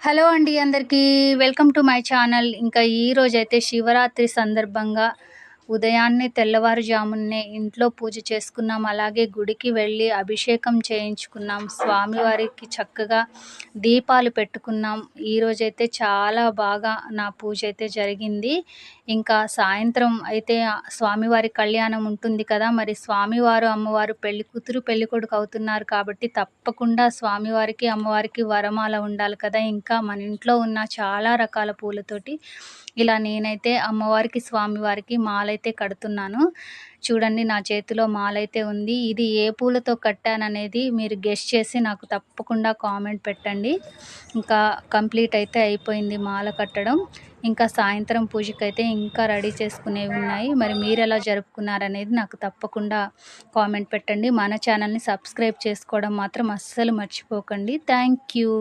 Hello అండి అందరికీ. Welcome to my channel. ఇంకా ఈరోజైతే శివరాత్రి సందర్భంగా ఉదయాన్నే తెల్లవారుజామున్నే ఇంట్లో పూజ చేసుకున్నాం. అలాగే గుడికి వెళ్ళి అభిషేకం చేయించుకున్నాం. స్వామివారికి చక్కగా దీపాలు పెట్టుకున్నాం. ఈరోజైతే చాలా బాగా నా పూజ అయితే జరిగింది. ఇంకా సాయంత్రం అయితే స్వామివారి కళ్యాణం ఉంటుంది కదా! మరి స్వామివారు, అమ్మవారు పెళ్లి కూతురు, పెళ్ళికొడుకు అవుతున్నారు కాబట్టి తప్పకుండా స్వామివారికి, అమ్మవారికి వరమాల ఉండాలి కదా! ఇంకా మన ఇంట్లో ఉన్న చాలా రకాల పూలతోటి ఇలా నేనైతే అమ్మవారికి, స్వామివారికి మాలైతే కడుతున్నాను. చూడండి నా చేతిలో మాలైతే ఉంది. ఇది ఏ పూలతో కట్టాననేది మీరు గెస్ చేసి నాకు తప్పకుండా కామెంట్ పెట్టండి. ఇంకా కంప్లీట్ అయితే అయిపోయింది మాల కట్టడం. ఇంకా సాయంత్రం పూజకైతే ఇంకా రెడీ చేసుకునేవి ఉన్నాయి. మరి మీరెలా జరుపుకున్నారనేది నాకు తప్పకుండా కామెంట్ పెట్టండి. మన ఛానల్‌ని సబ్స్క్రైబ్ చేసుకోవడం మాత్రం అస్సలు మర్చిపోకండి. Thank you.